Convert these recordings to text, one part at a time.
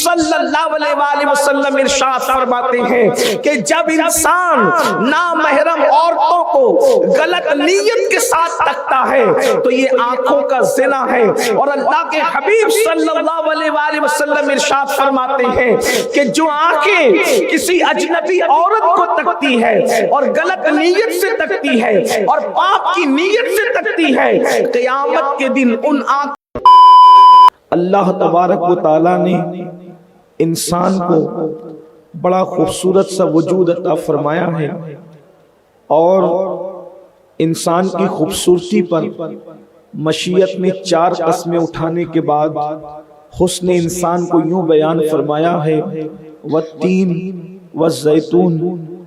صلی اللہ علیہ وآلہ وسلم ارشاد فرماتے ہیں کہ جب انسان نامحرم عورتوں کو غلط نیت کے ساتھ تکتا ہے تو یہ آنکھوں کا زنا ہے، اور اللہ کے حبیب صلی اللہ علیہ وآلہ وسلم ارشاد فرماتے ہیں کہ جو آنکھیں کسی اجنبی عورت کو تکتی ہے اور غلط نیت سے تکتی ہے اور پاپ کی نیت سے تکتی ہے، قیامت کے دن ان آنکھ اللہ تبارک و تعالی نے انسان کو بڑا خوبصورت سا وجود عطا فرمایا ہے، اور انسان کی خوبصورتی پر مشیت میں 4 قسمیں اٹھانے کے بعد حسن انسان کو یوں بیان فرمایا ہے: والتین والزیتون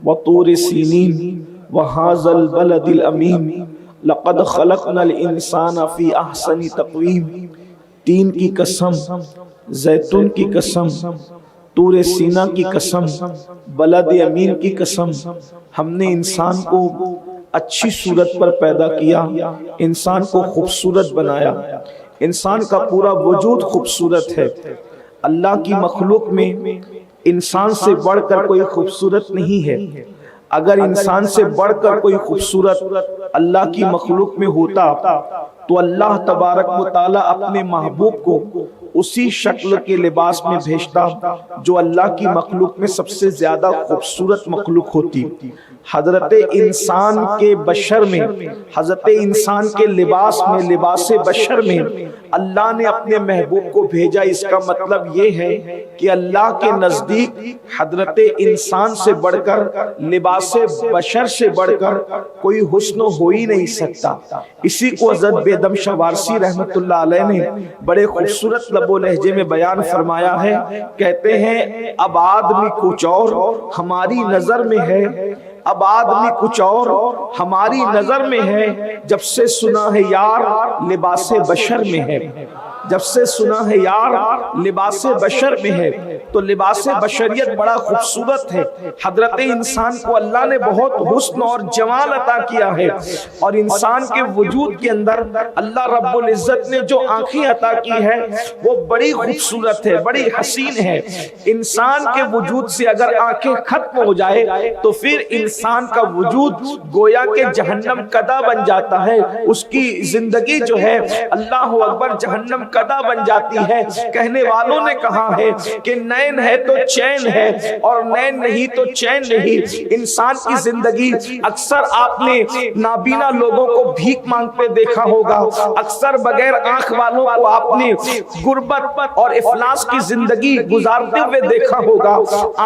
وطور سینین وہذا البلد الامین لقد خلقنا الانسان فی احسن تقویم۔ تین کی قسم، زیتون کی قسم، طور سینا کی قسم، بلد امین کی قسم، ہم نے انسان کو اچھی صورت پر پیدا کیا، انسان کو خوبصورت بنایا، انسان کا پورا وجود خوبصورت ہے۔ اللہ کی مخلوق میں انسان سے بڑھ کر کوئی خوبصورت نہیں ہے۔ اگر انسان سے بڑھ کر کوئی خوبصورت اللہ کی مخلوق میں ہوتا تو اللہ تبارک و تعالی اپنے محبوب کو اسی شکل کے لباس میں بھیجتا جو اللہ کی مخلوق میں سب سے زیادہ خوبصورت مخلوق ہوتی۔ حضرت انسان کے بشر میں، حضرت انسان کے لباس میں، لباس بشر میں اللہ نے اپنے محبوب کو بھیجا۔ اس کا مطلب یہ ہے کہ اللہ کے نزدیک حضرت انسان سے بڑھ کر، لباس بشر سے بڑھ کر کوئی حسن ہو ہی نہیں سکتا۔ اسی کو حضرت بیدم شاہ وارسی رحمت اللہ علیہ نے بڑے خوبصورت لب و لہجے میں بیان فرمایا ہے، کہتے ہیں اب آدمی کچھ اور ہماری نظر میں ہے، اب آدمی کچھ اور ہماری نظر میں ہے، جب سے سنا ہے یار لباس بشر میں ہے، جب سے سنا ہے یار لباس بشر میں ہے۔ تو لباس بشریت بڑا خوبصورت ہے۔ حضرت انسان کو اللہ نے بہت حسن اور جمال عطا کیا ہے، اور انسان کے وجود کے اندر اللہ رب العزت نے جو آنکھیں عطا کی ہے وہ بڑی خوبصورت ہے، بڑی حسین ہے۔ انسان کے وجود سے اگر آنکھیں ختم ہو جائے تو پھر انسان کا وجود گویا کہ جہنم کدا بن جاتا ہے، اس کی زندگی جو ہے اللہ اکبر جہنم کدا بن جاتی ہے۔ کہنے والوں نے کہا ہے کہ نین ہے تو چین ہے اور نین نہیں تو چین نہیں۔ انسان کی زندگی اکثر آپ نے نابینا لوگوں کو بھیک مانگتے دیکھا ہوگا، اکثر بغیر آنکھ والوں کو آپ نے غربت اور افلاس کی زندگی گزارتے ہوئے دیکھا ہوگا۔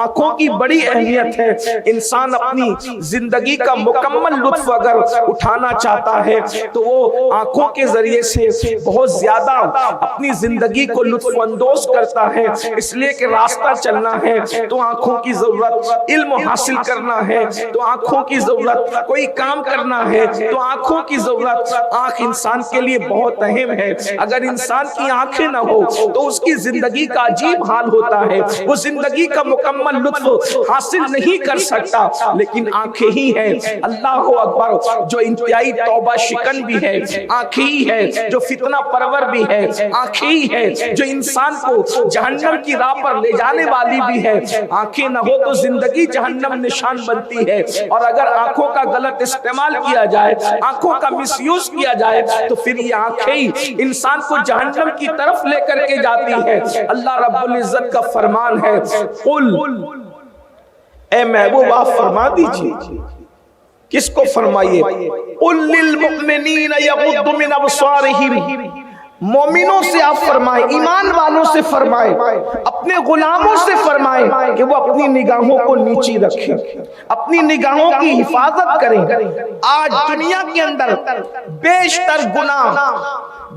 آنکھوں کی بڑی اہمیت ہے۔ انسان اپنی زندگی کا مکمل لطف اگر اٹھانا چاہتا ہے تو وہ آنکھوں کے ذریعے سے بہت زیادہ اپنی زندگی کو لطف اندوز کرتا ہے۔ اس لیے کہ راستہ چلنا ہے تو آنکھوں کی ضرورت، علم حاصل کرنا ہے تو آنکھوں کی ضرورت، کوئی کام کرنا ہے تو آنکھوں کی ضرورت۔ آنکھ انسان کے لیے بہت اہم ہے۔ اگر انسان کی آنکھیں نہ ہو تو اس کی زندگی کا عجیب حال ہوتا ہے، وہ زندگی کا مکمل لطف حاصل نہیں کر سکتا۔ لیکن آنکھیں ہی ہیں اللہ اکبر جو انتہائی توبہ شکن بھی ہے، آنکھیں ہی ہے جو فتنہ پرور بھی ہے، آنکھیں ہی ہے جو انسان کو جہنم کی راہ پر لے جانے والی بھی ہے۔ آنکھیں نہ ہو تو زندگی جہنم نشان بنتی ہے، اور اگر آنکھوں کا غلط استعمال کیا جائے، آنکھوں کا مس یوز کیا جائے تو پھر یہ آنکھیں ہی انسان کو جہنم کی طرف لے کر کے جاتی ہے۔ اللہ رب العزت کا فرمان ہے، قل اے محبوب آپ فرما دیجئے، کس کو فرمائیے؟ قل للمؤمنین یغضوا من ابصارہم، مومنوں سے آپ فرمائیں، ایمان والوں سے فرمائیں، اپنے غلاموں سے فرمائیں کہ وہ اپنی نگاہوں کو نیچی رکھیں، اپنی نگاہوں کی حفاظت کریں۔ آج دنیا کے اندر بیشتر گناہ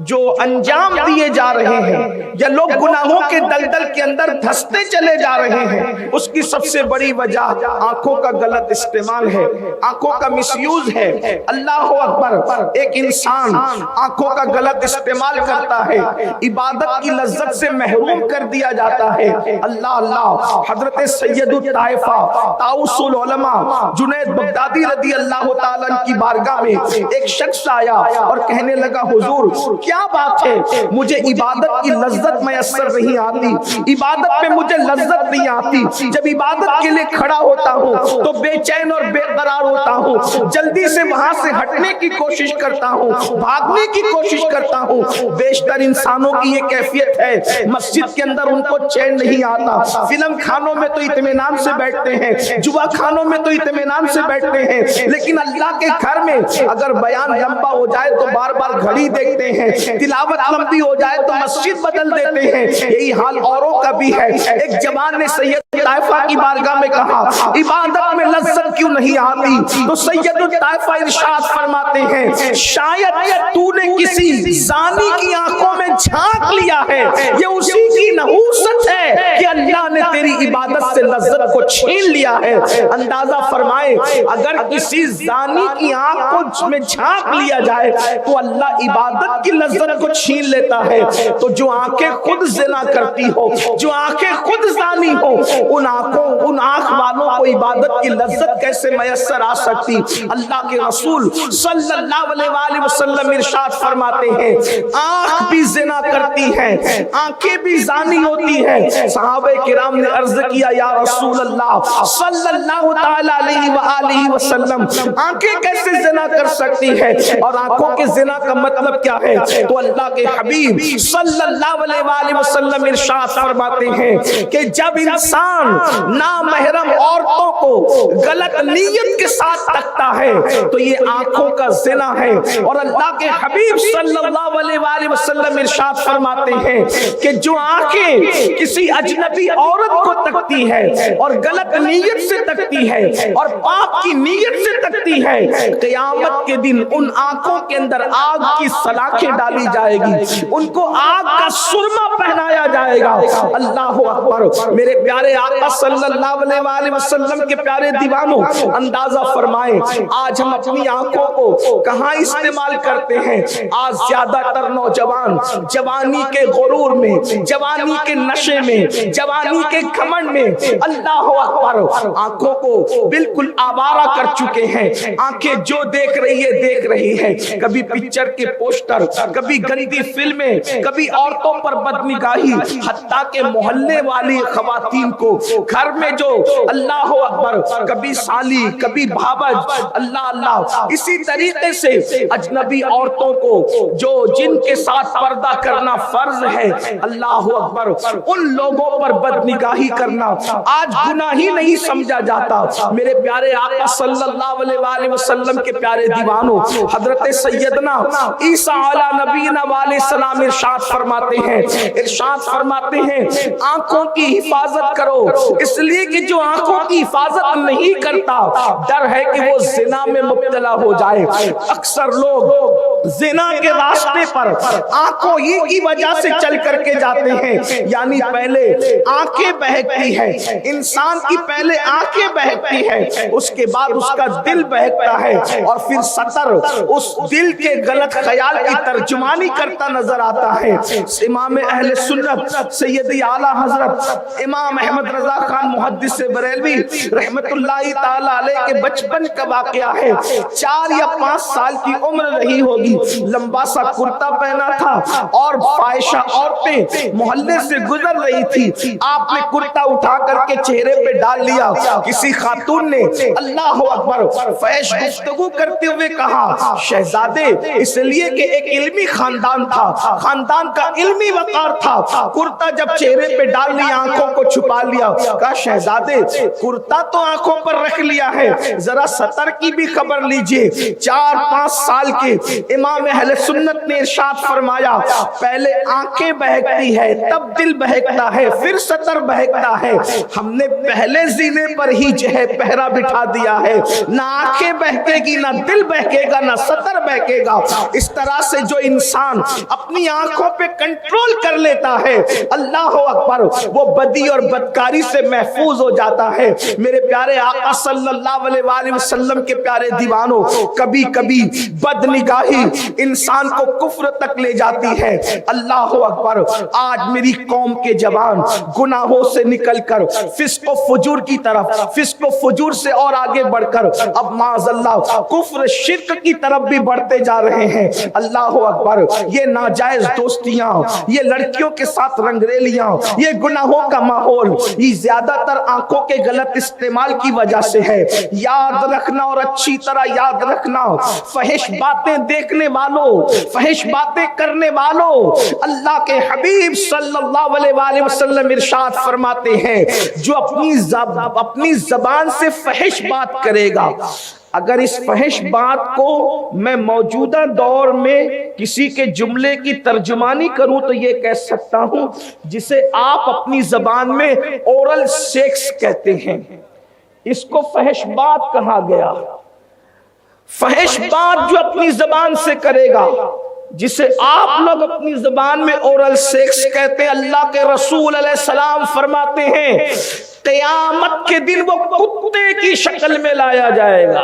جو انجام دیے جا رہے ہیں یا لوگ گناہوں کے دلدل کے اندر دھستے چلے جا رہے ہیں، اس کی سب سے بڑی وجہ آنکھوں کا غلط استعمال ہے، آنکھوں کا مس یوز ہے۔ اللہ اکبر، ایک انسان آنکھوں کا غلط استعمال کرتا ہے، عبادت کی لذت سے محروم کر دیا جاتا ہے۔ اللہ اللہ، حضرت سید الطائفہ طاؤس العلماء جنید بغدادی رضی اللہ تعالیٰ عنہ کی بارگاہ میں ایک شخص آیا اور کہنے لگا حضور کیا بات ہے مجھے عبادت کی لذت میسر نہیں آتی, عبادت پہ مجھے لذت نہیں آتی, جب عبادت کے لیے کھڑا ہوتا ہوں تو بے چین اور بے قرار ہوتا ہوں, جلدی سے وہاں سے ہٹنے کی کوشش کرتا ہوں, بھاگنے کی کوشش کرتا ہوں. بیشتر انسانوں کی یہ کیفیت ہے, مسجد کے اندر ان کو چین نہیں آتا, فلم خانوں میں تو اطمینان سے بیٹھتے ہیں, جوا خانوں میں تو اطمینان سے بیٹھتے ہیں, لیکن اللہ کے گھر میں اگر بیان لمبا ہو جائے تو بار بار گھڑی دیکھتے ہیں, تلاوت لمبی ہو جائے تو مسجد بدل دیتے ہیں. یہی حال اوروں کا بھی ہے. ایک جوان نے سید طائفہ کی بارگاہ میں کہا عبادت میں لذت کیوں نہیں آتی, تو سید الطائفہ ارشاد فرماتے ہیں شاید تو نے کسی زانی کی آنکھوں میں جھانک لیا ہے, یہ اسی کی نحوست ہے کہ اللہ نے تیری عبادت سے لذت کو چھین لیا ہے. اندازہ فرمائے اگر کسی زانی کی آنکھ میں جھانک لیا جائے تو اللہ عبادت کی لذت کو چھین لیتا ہے, تو جو آنکھیں خود زنا کرتی ہو, جو آنکھیں خود زانی ہو, ان آنکھ والوں کو عبادت کی لذت کیسے میسر آ سکتی. اللہ کے رسول صلی اللہ علیہ وآلہ وسلم ارشاد فرماتے ہیں آنکھ بھی زنا کرتی ہے, آنکھیں بھی زانی ہوتی ہیں. صحابہ کرام نے عرض کیا یا رسول اللہ صلی اللہ تعالی علیہ وآلہ وسلم آنکھیں کیسے زنا کر سکتی ہے, اور آنکھوں کے زنا کا مطلب کیا ہے؟ تو اللہ کے حبیب صلی اللہ علیہ وآلہ وسلم ارشاد فرماتے ہیں کہ جب انسان نامحرم عورتوں کو غلط نیت کے ساتھ تکتا ہے تو یہ آنکھوں کا زنا ہے. اور اللہ کے حبیب صلی اللہ علیہ وآلہ وسلم ارشاد فرماتے ہیں کہ جو آنکھیں کسی اجنبی عورت کو تکتی ہے اور غلط نیت سے تکتی ہے اور پاپ کی نیت سے تکتی ہے, قیامت کے دن ان آنکھوں کے اندر آگ کی سلاخیں ڈالی جائے گی, ان کو آگ کا سرما پہنایا جائے گا. اللہ اکبر. میرے پیارے آقا صلی اللہ علیہ وآلہ وسلم کے پیارے دیوانوں, اندازہ فرمائیں آج ہم اپنی آنکھوں کو کہاں استعمال کرتے ہیں. آج زیادہ تر نوجوان جوانی کے غرور میں, جوانی کے نشے میں, جوانی کے گھمنڈ میں اللہ اکبر آنکھوں کو بالکل آوارہ کر چکے ہیں. آنکھیں جو دیکھ رہی ہے دیکھ رہی ہے, کبھی پکچر کے پوسٹر, کبھی گندی فلمیں, کبھی عورتوں پر بدنگاہی, حتیٰ کہ محلے والی خواتین کو گھر میں جو اللہ اکبر کبھی سالی کبھی بھابج, اللہ اللہ, اسی طریقے سے اجنبی عورتوں کو جو جن کے ساتھ پردہ کرنا فرض ہے, اللہ اکبر, ان لوگوں پر بدنگاہی کرنا آج گناہ ہی نہیں سمجھا جاتا. میرے پیارے آقا صلی اللہ علیہ وآلہ وسلم کے پیارے دیوانوں, حضرت سیدنا عیسیٰ علیہ نبینا علیہ السلام ارشاد فرماتے ہیں آنکھوں کی حفاظت کرو, اس لیے کہ جو آنکھوں کی حفاظت نہیں کرتا ڈر ہے کہ وہ زنا میں مبتلا ہو جائے. اکثر لوگ زنا کے راستے پر آنکھوں ہی کی وجہ سے چل کر کے جاتے ہیں, یعنی پہلے آنکھیں بہکتی ہے انسان کی, پہلے آنکھیں بہکتی ہے, اس کے بعد اس کا دل بہکتا ہے, اور پھر سطر اس دل کے غلط خیال کی ترجمانی کرتا نظر آتا ہے. امام اہل سنت سیدی اعلیٰ حضرت امام احمد رضا خان محدث بریلوی رحمت اللہ تعالی علیہ کے بچپن کا واقعہ ہے. 4 یا 5 سال کی عمر رہی ہوگی, لمبا سا کرتا پہنا تھا اور فائشہ عورتیں محلے سے گزر رہی تھی. آپ نے کرتا اٹھا کر کے چہرے پہ ڈال لیا. کسی خاتون نے اللہ اکبر فحش گفتگو کرتے ہوئے کہا شہزادے, اس لیے کہ ایک علمی خاندان تھا, خاندان کا علمی وقار تھا, کرتا جب چہرے پہ ڈال لیا آنکھوں کو چھپا لیا. کہا شہزادے کرتا تو آنکھوں پر رکھ لیا ہے, ذرا سطر کی بھی خبر لیجئے. 4-5 سال کے امام اہل سنت نے ارشاد فرمایا پہلے آنکھیں بہکتی ہے, تب دل بہکتا ہے, پھر سطر بہکتا ہے. ہم نے پہلے زینے پر ہی جو ہے پہرا بٹھا دیا ہے, نہ آنکھیں بہکے گی, نہ دل بہکے گا, نہ سطر بہکے گا. اس طرح سے جو انسان اپنی آنکھوں پہ کنٹرول کر لیتا ہے اللہ اکبر, وہ بدی اور بدکاری سے محفوظ ہو جاتا ہے. میرے پیارے آقا صلی اللہ علیہ وآلہ وسلم کے پیارے دیوانوں, کبھی کبھی بدنگاہی انسان کو کفر تک لے جاتی ہے۔ اللہ اکبر، آج میری قوم کے جوان گناہوں سے نکل کر فسق و فجور کی طرف، فسق و فجور سے اور آگے بڑھ کر اب معاذ اللہ کفر شرک کی طرف بھی بڑھتے جا رہے ہیں۔ اللہ اکبر، یہ ناجائز دوستیاں، یہ لڑکیوں کے ساتھ رنگریلیاں، یہ گناہوں کا ماحول، یہ زیادہ تر آنکھوں کے غلط استعمال کی وجہ سے ہے۔ یاد رکھنا اور اچھی طرح یاد رکھنا، فحش باتیں دیکھنے والوں، فحش باتیں کرنے والوں، اللہ کے حبیب صلی اللہ علیہ وآلہ وسلم ارشاد فرماتے ہیں جو اپنی زبان سے فحش بات کرے گا، اگر اس فحش بات کو میں موجودہ دور میں کسی کے جملے کی ترجمانی کروں تو یہ کہہ سکتا ہوں جسے آپ اپنی زبان میں اورل سیکس کہتے ہیں، اس کو فحش بات کہا گیا۔ فحش بات جو اپنی زبان سے کرے گا، جسے آپ لوگ اپنی زبان میں اورل سیکس کہتے ہیں، اللہ کے رسول علیہ السلام فرماتے ہیں قیامت کے دن وہ کتے کی شکل میں لایا جائے گا،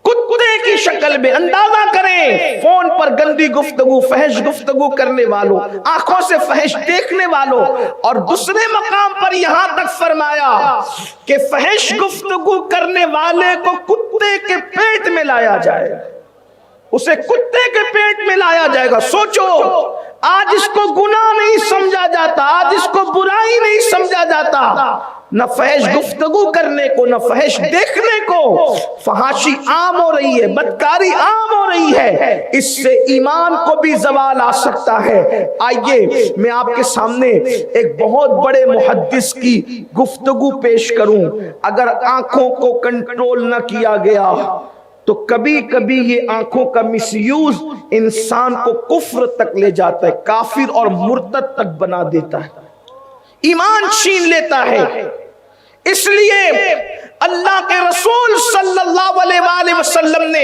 کتے کی شکل میں۔ اندازہ کریں، فون پر گندی گفتگو، فحش گفتگو کرنے والوں، آنکھوں سے فحش دیکھنے والوں، اور دوسرے مقام پر یہاں تک فرمایا کہ فحش گفتگو کرنے والے کو کتے کے پیٹ میں لایا جائے گا، اسے کتے کے پیٹ میں لایا جائے گا۔ سوچو، آج اس کو گناہ نہیں سمجھا جاتا، آج اس کو برائی نہیں سمجھا جاتا، نہ فحش گفتگو کرنے کو، نہ فحش دیکھنے کو، فحاشی عام ہو رہی ہے، بدکاری عام ہو رہی ہے، اس سے ایمان کو بھی زوال آ سکتا ہے۔ آئیے میں آپ کے سامنے ایک بہت بڑے محدث کی گفتگو پیش کروں۔ اگر آنکھوں کو کنٹرول نہ کیا گیا تو کبھی کبھی یہ آنکھوں کا مس یوز انسان کو کفر تک لے جاتا ہے، کافر اور مرتد تک بنا دیتا ہے، ایمان چھین لیتا ہے۔ اس لیے اللہ کے رسول صلی اللہ علیہ وآلہ وسلم نے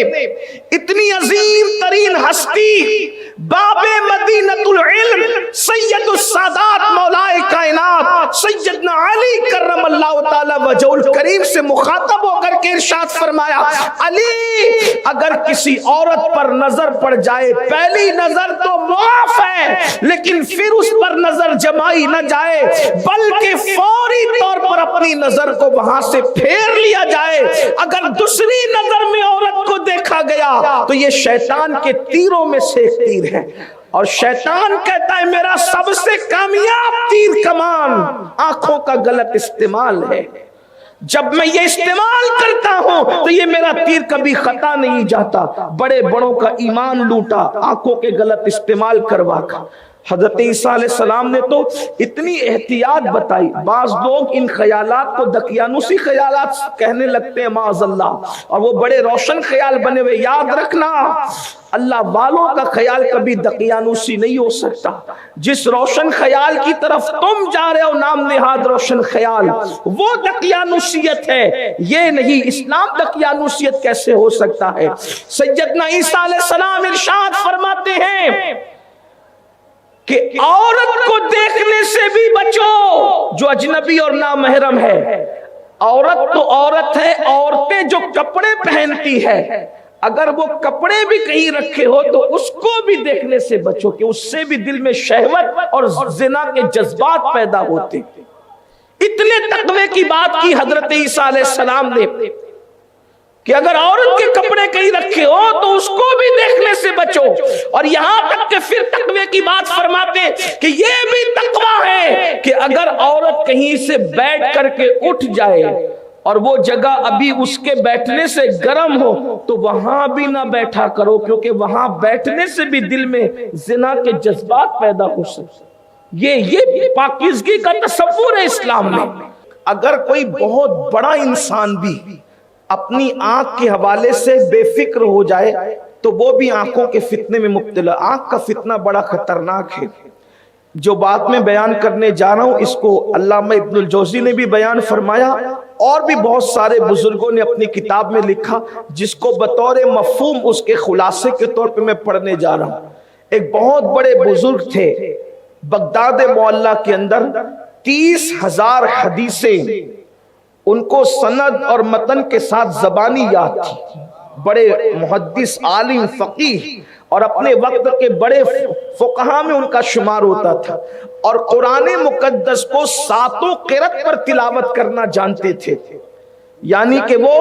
اتنی عظیم ترین ہستی، باب مدینۃ العلم، سید السادات مولائے کائنات سیدنا علی کرم اللہ تعالی وجہہ الکریم سے مخاطب ہو کر کے ارشاد فرمایا، علی اگر کسی عورت پر نظر پڑ جائے، پہلی نظر تو معاف ہے لیکن پھر اس پر نظر جمائی نہ جائے، بلکہ فوری طور پر اپنی نظر کو وہاں سے پھیر لیا جائے۔ اگر دوسری نظر میں عورت کو دیکھا گیا تو یہ شیطان کے تیروں میں سے ایک تیر ہے، اور شیطان کہتا ہے میرا سب سے کامیاب تیر کمان آنکھوں کا غلط استعمال ہے، جب میں یہ استعمال کرتا ہوں تو یہ میرا تیر کبھی خطا نہیں جاتا۔ بڑے بڑوں کا ایمان لوٹا آنکھوں کے غلط استعمال کروا کر۔ حضرت عیسیٰ علیہ السلام نے تو اتنی احتیاط بتائی، بعض لوگ ان خیالات کو دقیانوسی خیالات کہنے لگتے ہیں معاذ اللہ، اور وہ بڑے روشن خیال بنے ہوئے۔ یاد رکھنا، اللہ والوں کا خیال کبھی دقیانوسی نہیں ہو سکتا۔ جس روشن خیال کی طرف تم جا رہے ہو نام نہاد روشن خیال، وہ دقیانوسیت ہے، یہ نہیں۔ اسلام دقیانوسیت کیسے ہو سکتا ہے؟ سیدنا عیسیٰ علیہ السلام ارشاد فرماتے ہیں کہ عورت کو دیکھنے سے بھی بچو جو اجنبی اور نامحرم ہے۔ عورت تو عورت ہے، عورتیں جو کپڑے پہنتی ہے، اگر وہ کپڑے بھی کہیں رکھے ہو تو اس کو بھی دیکھنے سے بچو کہ اس سے بھی دل میں شہوت اور زنا کے جذبات پیدا ہوتے۔ اتنے تقوی کی بات کی حضرت عیسیٰ علیہ السلام نے کہ اگر عورت کے کپڑے کہیں رکھے ہو تو اس کو بھی دیکھنے سے بچو، اور یہاں تک کہ پھر تقوی کی بات فرماتے کہ یہ بھی تقوی ہے کہ اگر عورت کہیں سے بیٹھ کر کے اٹھ جائے اور وہ جگہ ابھی اس کے بیٹھنے سے گرم ہو تو وہاں بھی نہ بیٹھا کرو، کیونکہ وہاں بیٹھنے سے بھی دل میں زنا کے جذبات پیدا ہو سکتے۔ یہ پاکیزگی کا تصور ہے اسلام میں۔ اگر کوئی بہت بڑا انسان بھی اپنی آنکھ کے حوالے سے بے فکر ہو جائے تو وہ بھی آنکھوں کے فتنے میں مبتلا۔ آنکھ کا فتنہ بڑا خطرناک ہے۔ جو بات میں بیان کرنے جا رہا ہوں اس کو علامہ ابن الجوزی نے بھی بیان فرمایا، اور بھی بہت سارے بزرگوں نے اپنی کتاب میں لکھا، جس کو بطور مفہوم اس کے خلاصے کے طور پہ میں پڑھنے جا رہا ہوں۔ ایک بہت بڑے بزرگ تھے، بغداد معلیٰ کے اندر 30,000 حدیثیں ان کو سند اور متن کے ساتھ زبانی یاد تھی۔ بڑے محدث، عالم، فقیہ اور اپنے وقت کے بڑے فقہا میں ان کا شمار ہوتا تھا، اور قرآن مقدس کو 7 قرأت پر تلاوت کرنا جانتے تھے، یعنی کہ وہ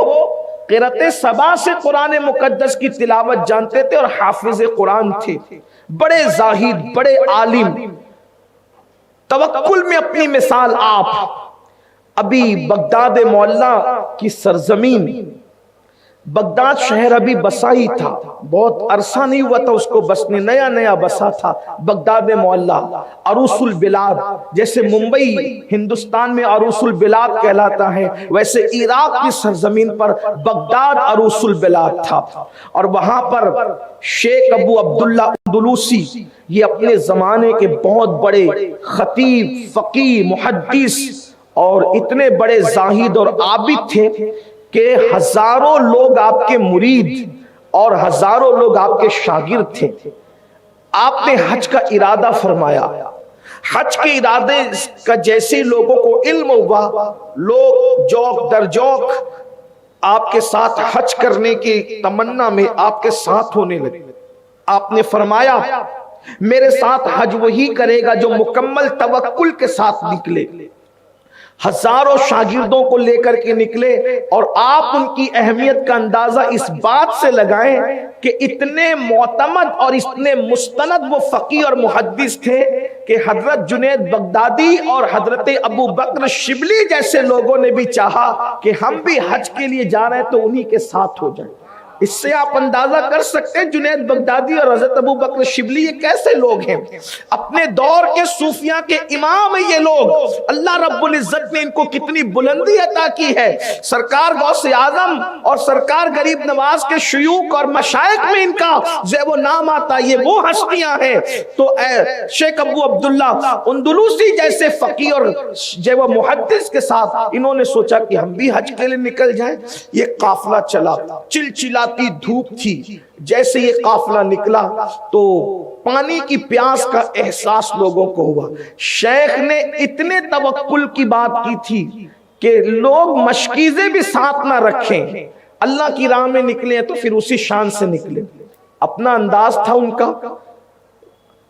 قرأت 7 سے قرآن مقدس کی تلاوت جانتے تھے اور حافظ قرآن تھے، بڑے زاہد، بڑے عالم۔ توکل میں اپنی مثال آپ، ابھی بغداد معلیٰ کی سرزمین، بغداد شہر ابھی بسا ہی تھا، بہت عرصہ نہیں ہوا تھا اس کو بسنے، نیا نیا بسا تھا بغداد معلیٰ، عروس البلاد، جیسے ممبئی ہندوستان میں عروس البلاد کہلاتا ہے، ویسے عراق کی سرزمین پر بغداد عروس البلاد تھا، اور وہاں پر شیخ ابو عبداللہ اندلوسی، یہ اپنے زمانے کے بہت بڑے خطیب، فقیہ، محدث اور اتنے بڑے زاہد اور عابد تھے کہ ہزاروں لوگ آپ کے مرید اور ہزاروں لوگ آپ کے شاگرد تھے۔ آپ نے حج کا ارادہ فرمایا، حج کے ارادے کا جیسے لوگوں کو علم ہوا، لوگ جوق در جوق آپ کے ساتھ حج کرنے کی تمنا میں آپ کے ساتھ ہونے لگے۔ آپ نے فرمایا میرے ساتھ حج وہی کرے گا جو مکمل توکل کے ساتھ نکلے۔ ہزاروں شاگردوں کو لے کر کے نکلے، اور آپ ان کی اہمیت کا اندازہ اس بات سے لگائیں کہ اتنے معتمد اور اتنے مستند وہ فقیہ اور محدث تھے کہ حضرت جنید بغدادی اور حضرت ابو بکر شبلی جیسے لوگوں نے بھی چاہا کہ ہم بھی حج کے لیے جا رہے ہیں تو انہی کے ساتھ ہو جائیں۔ اس سے آپ اندازہ کر سکتے ہیں جنید بغدادی اور حضرت ابو بکر شبلی یہ کیسے لوگ ہیں، اپنے دور کے صوفیاء کے امام ہیں یہ لوگ۔ اللہ رب العزت نے ان کو کتنی بلندی عطا کی ہے، سرکار غوث اعظم اور سرکار غریب نواز کے شیوخ اور مشائخ میں ان کا جو وہ نام آتا، یہ وہ ہستیاں ہیں۔ تو شیخ ابو عبداللہ اندلوسی جیسے فقیہ اور جو وہ محدث کے ساتھ انہوں نے سوچا کہ ہم بھی حج کے لیے نکل جائیں۔ یہ قافلہ چلا، چلچلا دھوپ تھی، جیسے یہ قافلہ نکلا تو پانی کی پیاس کا احساس لوگوں کو ہوا۔ شیخ نے اتنے توکل کی بات کی تھی کہ لوگ مشکیزیں بھی ساتھ نہ رکھیں، اللہ کی راہ میں نکلے تو پھر اسی شان سے نکلے۔ اپنا انداز تھا ان کا،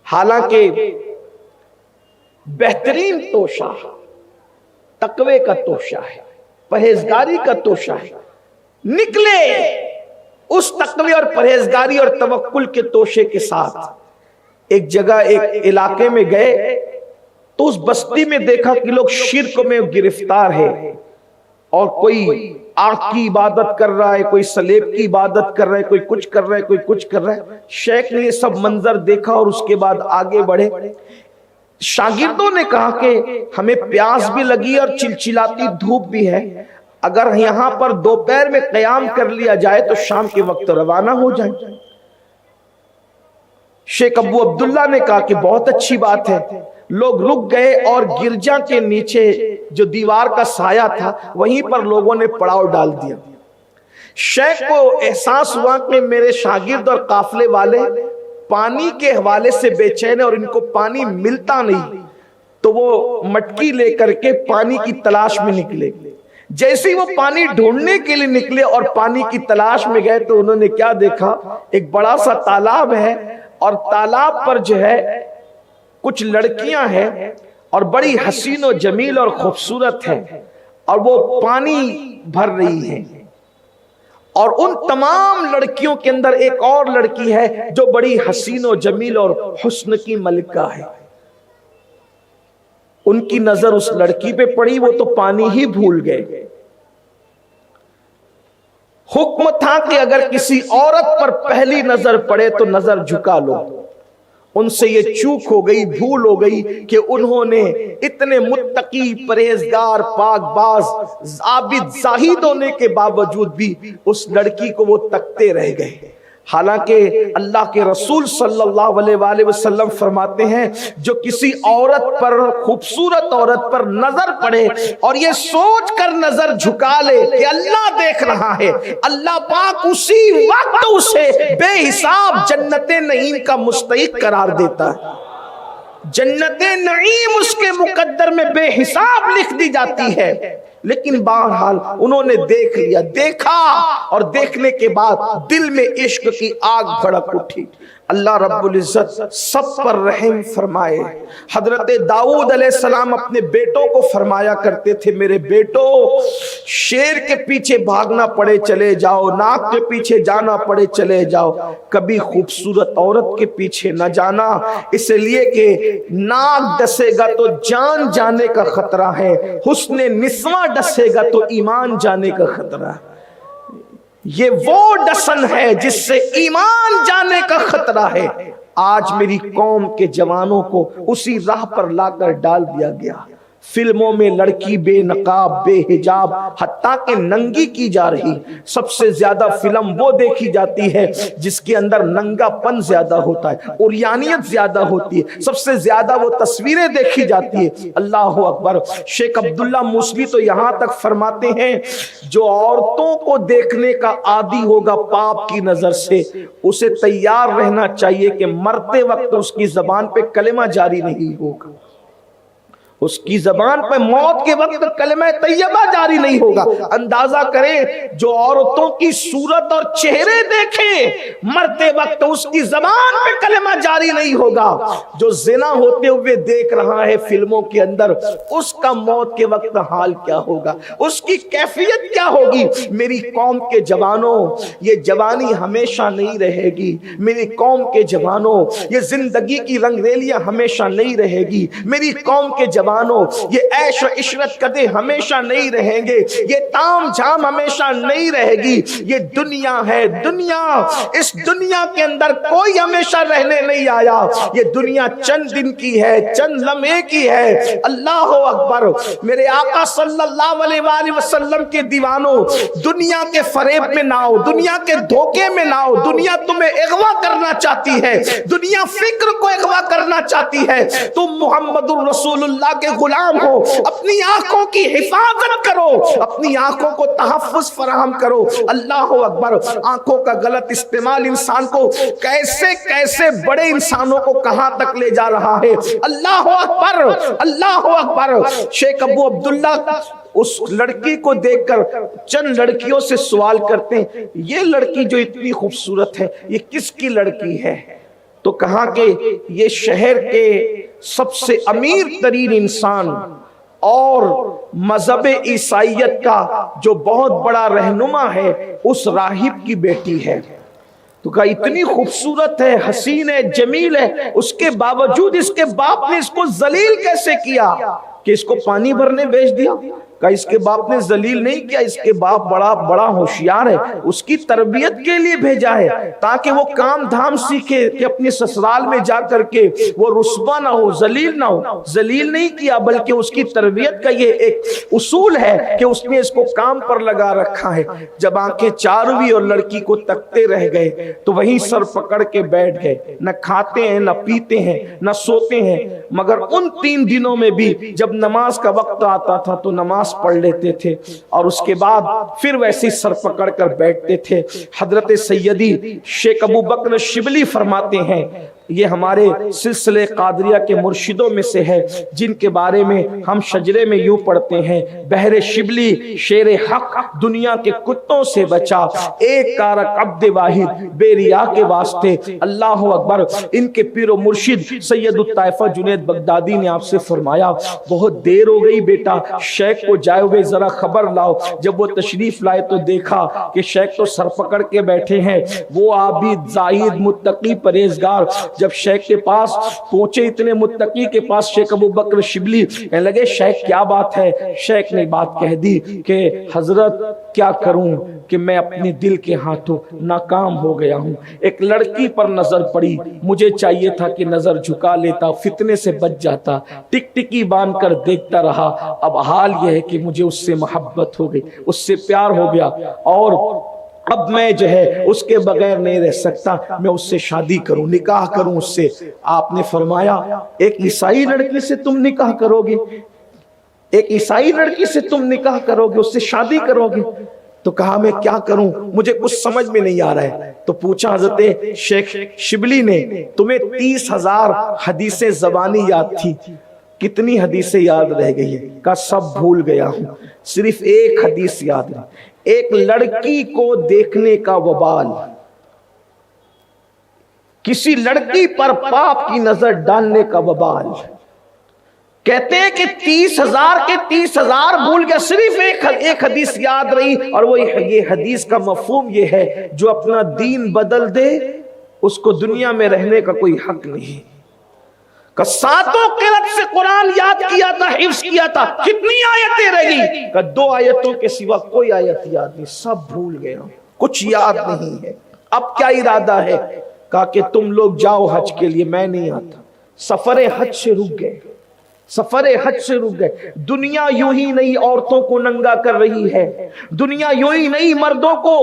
حالانکہ بہترین توشہ تقوی کا توشہ ہے، پرہیزگاری کا توشہ ہے۔ نکلے اس تقوی اور پرہیزگاری اور توکل کے توشے کے ساتھ، ایک جگہ ایک علاقے میں گئے تو اس بستی میں دیکھا کہ لوگ شرک میں گرفتار ہے، اور کوئی آنکھ کی عبادت کر رہا ہے، کوئی سلیب کی عبادت کر رہا ہے، کوئی کچھ کر رہا ہے، کوئی کچھ کر رہا ہے۔ شیخ نے یہ سب منظر دیکھا اور اس کے بعد آگے بڑھے۔ شاگردوں نے کہا کہ ہمیں پیاس بھی لگی اور چلچلاتی دھوپ بھی ہے، اگر یہاں پر دوپہر میں قیام کر لیا جائے تو شام کے وقت روانہ ہو جائیں۔ شیخ ابو عبداللہ نے کہا کہ بہت اچھی بات ہے۔ لوگ رک گئے اور گرجا کے نیچے جو دیوار کا سایہ تھا وہیں پر لوگوں نے پڑاؤ ڈال دیا۔ شیخ کو احساس ہوا کہ میرے شاگرد اور قافلے والے پانی کے حوالے سے بے چین اور ان کو پانی ملتا نہیں، تو وہ مٹکی لے کر کے پانی کی تلاش میں نکلے۔ جیسے وہ پانی ڈھونڈنے کے لیے نکلے اور پانی کی تلاش میں گئے تو انہوں نے کیا دیکھا، ایک بڑا سا تالاب ہے، اور تالاب پر جو ہے کچھ لڑکیاں ہیں اور بڑی حسین و جمیل اور خوبصورت ہیں، اور وہ پانی بھر رہی ہیں، اور ان تمام لڑکیوں کے اندر ایک اور لڑکی ہے جو بڑی حسین و جمیل اور حسن کی ملکہ ہے۔ ان کی نظر اس لڑکی پہ پڑی، وہ تو پانی ہی بھول گئے۔ حکم تھا کہ اگر کسی عورت پر پہلی نظر پڑے تو نظر جھکا لو۔ ان سے یہ چوک ہو گئی، بھول ہو گئی کہ انہوں نے اتنے متقی، پرہیزگار، پاک باز، عابد، زاہد ہونے کے باوجود بھی اس لڑکی کو وہ تکتے رہ گئے۔ حالانکہ اللہ کے رسول صلی اللہ علیہ وآلہ وسلم فرماتے ہیں جو کسی عورت پر، خوبصورت عورت پر نظر پڑے اور یہ سوچ کر نظر جھکا لے کہ اللہ دیکھ رہا ہے، اللہ پاک اسی وقت اسے بے حساب جنت نعیم کا مستحق قرار دیتا ہے۔ جنت نعیم اس کے مقدر میں بے حساب لکھ دی جاتی ہے۔ لیکن بہرحال انہوں نے دیکھ لیا، دیکھا، اور دیکھنے کے بعد دل میں عشق کی آگ بھڑک اٹھی۔ اللہ رب العزت سب پر رحم فرمائے۔ حضرت داؤد علیہ السلام اپنے بیٹوں کو فرمایا کرتے تھے، میرے بیٹو شیر کے پیچھے بھاگنا پڑے چلے جاؤ، ناک کے پیچھے جانا پڑے چلے جاؤ، کبھی خوبصورت عورت کے پیچھے نہ جانا، اس لیے کہ ناک ڈسے گا تو جان جانے کا خطرہ ہے، حسن نسواں ڈسے گا تو ایمان جانے کا خطرہ ہے۔ یہ وہ ڈسن ہے جس سے ایمان جانے کا خطرہ ہے۔ آج میری قوم کے جوانوں کو اسی راہ پر لا کر ڈال دیا گیا۔ فلموں میں لڑکی بے نقاب بے حجاب حتیٰ کہ ننگی کی جا رہی۔ سب سے زیادہ فلم وہ دیکھی جاتی ہے جس کے اندر ننگا پن زیادہ ہوتا ہے، عریانیت زیادہ ہوتی ہے، سب سے زیادہ وہ تصویریں دیکھی جاتی ہے۔ اللہ اکبر۔ شیخ عبداللہ موسوی تو یہاں تک فرماتے ہیں جو عورتوں کو دیکھنے کا عادی ہوگا پاپ کی نظر سے، اسے تیار رہنا چاہیے کہ مرتے وقت اس کی زبان پہ کلمہ جاری نہیں ہوگا، اس کی زبان پہ موت کے وقت کلمہ طیبہ جاری نہیں ہوگا۔ اندازہ کریں جو عورتوں کی صورت اور چہرے دیکھے مرتے وقت اس کی زبان پہ کلمہ جاری نہیں ہوگا، جو زنا ہوتے ہوئے دیکھ رہا ہے فلموں کے اندر، اس کا موت کے وقت حال کیا ہوگا، اس کی کیفیت کیا ہوگی۔ میری قوم کے جوانوں، یہ جوانی ہمیشہ نہیں رہے گی، میری قوم کے جوانوں، یہ زندگی کی رنگ ریلیاں ہمیشہ نہیں رہے گی، میری قوم کے جوانوں، یہ عیش و عشرت کدے ہمیشہ نہیں رہیں گے، یہ تام جھام ہمیشہ نہیں رہے گی۔ یہ دنیا ہے، دنیا، اس دنیا کے اندر کوئی ہمیشہ رہنے نہیں آیا، یہ دنیا چند دن کی ہے، چند لمحے کی ہے۔ اللہ اکبر۔ میرے آقا صلی اللہ علیہ وآلہ وسلم کے دیوانوں، دنیا کے فریب میں نہ آؤ، دنیا کے دھوکے میں نہ آؤ۔ دنیا تمہیں اغوا کرنا چاہتی ہے، دنیا فکر کو اغوا کرنا چاہتی ہے، تم محمد الرسول اللہ کے غلام ہو، اپنی آنکھوں کی حفاظت کرو، اپنی آنکھوں کو تحفظ فراہم کرو۔ اللہ اکبر۔ آنکھوں کا غلط استعمال انسان کو کیسے کیسے بڑے انسانوں کو کہاں تک لے جا رہا ہے۔ اللہ اکبر، اللہ اکبر۔ شیخ ابو عبداللہ اس لڑکی کو دیکھ کر چند لڑکیوں سے سوال کرتے ہیں، یہ لڑکی جو اتنی خوبصورت ہے یہ کس کی لڑکی ہے؟ تو کہا کہ یہ شہر کے سب سے امیر ترین انسان اور مذہب عیسائیت کا جو بہت بڑا رہنما ہے اس راہب کی بیٹی ہے۔ تو کہا اتنی خوبصورت ہے، حسین ہے، جمیل ہے، اس کے باوجود اس کے باپ نے اس کو ذلیل کیسے کیا کہ اس کو پانی بھرنے بھیج دیا؟ کہ اس کے باپ نے ذلیل نہیں کیا، اس کے باپ بڑا ہوشیار ہے، اس کی تربیت کے لیے بھیجا ہے تاکہ وہ کام دھام سیکھے کہ اپنے سسرال میں جا کر کے وہ رسوا نہ ہو، ذلیل نہ ہو۔ ذلیل نہیں کیا بلکہ اس کی تربیت کا یہ ایک اصول ہے کہ اس نے اس کو کام پر لگا رکھا ہے۔ جب آنکھیں چار ہوئی اور لڑکی کو تکتے رہ گئے تو وہیں سر پکڑ کے بیٹھ گئے، نہ کھاتے ہیں، نہ پیتے ہیں، نہ سوتے ہیں، مگر ان 3 دنوں میں بھی جب نماز کا وقت آتا تھا تو نماز پڑھ لیتے تھے اور اس کے بعد پھر ویسے سر پکڑ کر بیٹھتے تھے۔ حضرت سیدی شیخ ابو بکر شبلی فرماتے ہیں، یہ ہمارے سلسلے قادریہ کے مرشدوں میں سے ہے جن کے بارے میں ہم شجرے میں یوں پڑھتے ہیں، بہر شبلی شیر حق دنیا کے کتوں سے بچا، ایک کارک عبد واحد بے ریا کے واسطے۔ اللہ اکبر۔ ان کے پیر و مرشد سید الطائفہ جنید بغدادی نے آپ سے فرمایا بہت دیر ہو گئی بیٹا، شیخ کو جائے ہوئے ذرا خبر لاؤ۔ جب وہ تشریف لائے تو دیکھا کہ شیخ تو سر پکڑ کے بیٹھے ہیں، وہ عابد زاہد متقی پرہیزگار جب شیخ کے پاس پہنچے، اتنے متقی کے پاس، شیخ ابو بکر شبلی کہنے لگے شیخ کیا بات ہے؟ شیخ نے بات کہہ دی کہ حضرت کیا کروں کہ میں اپنے دل کے ہاتھوں ناکام ہو گیا ہوں، ایک لڑکی پر نظر پڑی، مجھے چاہیے تھا کہ نظر جھکا لیتا، فتنے سے بچ جاتا، ٹک ٹکی باندھ کر دیکھتا رہا، اب حال یہ ہے کہ مجھے اس سے محبت ہو گئی، اس سے پیار ہو گیا اور اب میں جو ہے اس کے بغیر نہیں رہ سکتا، میں اس سے شادی کروں، نکاح کروں اس سے۔ آپ نے فرمایا ایک عیسائی لڑکی سے تم نکاح کرو گے؟ ایک عیسائی لڑکی سے تم نکاح کرو گے، اس سے شادی کرو گے؟ تو کہا میں کیا کروں، مجھے کچھ سمجھ میں نہیں آ رہا ہے۔ تو پوچھا حضرت شیخ شبلی نے تمہیں 30,000 حدیثیں زبانی یاد تھی، کتنی حدیثیں یاد رہ گئی ہے؟ کہا سب بھول گیا ہوں، صرف ایک حدیث یاد ہے، ایک لڑکی کو دیکھنے کا وبال، کسی لڑکی پر پاپ کی نظر ڈالنے کا وبال۔ کہتے ہیں کہ 30,000 کے 30,000 بھول گیا، صرف ایک حدیث یاد رہی، اور وہ یہ حدیث کا مفہوم یہ ہے جو اپنا دین بدل دے اس کو دنیا میں رہنے کا کوئی حق نہیں۔ کہ ساتوں قرات سے قرآن یاد کیا تھا، حفظ کیا تھا، کتنی آیتیں رہ گئی؟ کہ 2 آیتوں کے سوا کوئی آیت یاد نہیں، سب بھول گیا، کچھ یاد نہیں ہے۔ اب کیا ارادہ ہے؟ کہا کہ تم لوگ جاؤ حج کے لیے، میں نہیں آتا۔ سفر حج سے رک گئے، سفر حج سے رک گئے۔ دنیا یوں ہی نہیں عورتوں کو ننگا کر رہی ہے، دنیا یوں ہی نہیں مردوں کو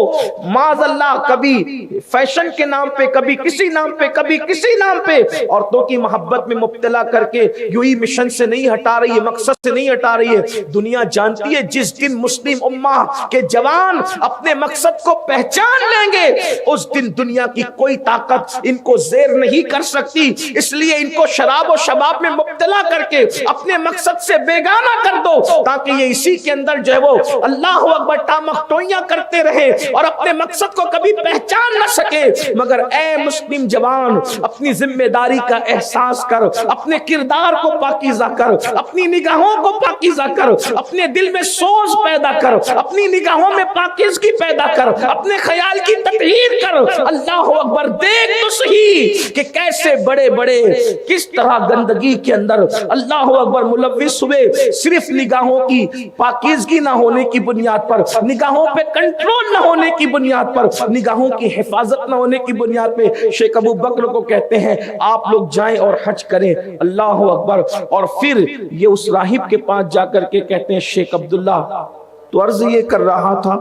معاذ اللہ کبھی فیشن کے نام پہ، کبھی کسی نام پہ، کبھی کسی نام پہ عورتوں کی محبت میں مبتلا کر کے یوں ہی مشن سے نہیں ہٹا رہی ہے، مقصد سے نہیں ہٹا رہی ہے۔ دنیا جانتی ہے جس دن مسلم امہ کے جوان اپنے مقصد کو پہچان لیں گے اس دن دنیا کی کوئی طاقت ان کو زیر نہیں کر سکتی، اس لیے ان کو شراب و شباب میں مبتلا کر کے اپنے مقصد سے بیگانہ کر دو، تاکہ یہ اسی کے اندر جو ہے وہ اللہ اکبر ٹامکٹوئیاں کرتے رہے اور اپنے مقصد کو کبھی پہچان نہ سکے۔ مگر اے مسلم جوان، اپنی ذمہ داری کا احساس کر، اپنے کردار کو پاکیزہ کر، اپنی نگاہوں کو پاکیزہ کر، اپنے دل میں سوز پیدا کر، اپنی نگاہوں میں پاکیزگی پیدا کر، اپنے خیال کی تطہیر کر۔ اللہ اکبر، دیکھ تو صحیح کہ کیسے بڑے بڑے کس طرح گندگی کے اندر اللہ اکبر ملوث ہوئے، صرف نگاہوں کی پاکیزگی نہ ہونے کی بنیاد پر، نگاہوں پہ کنٹرول نہ ہونے کی بنیاد پر، نگاہوں کی حفاظت نہ ہونے کی بنیاد پہ شیخ ابو بکر کو کہتے ہیں آپ لوگ جائیں اور حج کریں۔ اللہ اکبر، اور پھر یہ اس راہب کے پاس جا کر کے کہتے ہیں شیخ عبداللہ، تو عرض یہ کر رہا تھا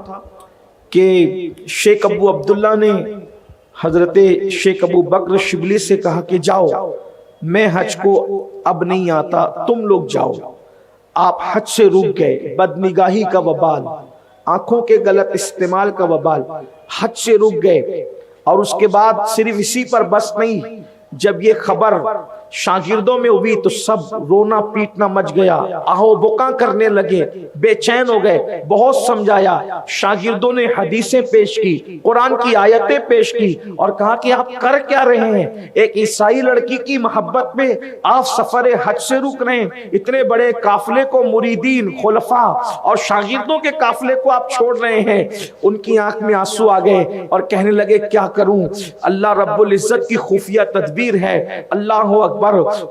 کہ شیخ ابو عبداللہ نے حضرت شیخ ابو بکر شبلی سے کہا کہ جاؤ، میں حج کو اب نہیں آتا، تم لوگ جاؤ۔ آپ حج سے رک گئے، بدنگاہی کا وبال، آنکھوں کے غلط استعمال کا وبال، حج سے رک گئے۔ اور اس کے بعد صرف اسی پر بس نہیں، جب یہ خبر شاگردوں میں ہوئی تو سب رونا پیٹنا مچ گیا، آہو بکا کرنے لگے، بے چین ہو گئے۔ بہت سمجھایا، شاگردوں نے حدیثیں پیش کی، قرآن کی آیتیں پیش کی، اور کہا کہ آپ کر کیا رہے ہیں؟ ایک عیسائی لڑکی کی محبت میں آپ سفر حج سے رک رہے ہیں، اتنے بڑے قافلے کو، مریدین، خلفاء اور شاگردوں کے قافلے کو آپ چھوڑ رہے ہیں۔ ان کی آنکھ میں آنسو آ گئے اور کہنے لگے کیا کروں، اللہ رب العزت کی خفیہ تدبیر ہے، اللہ اکبر،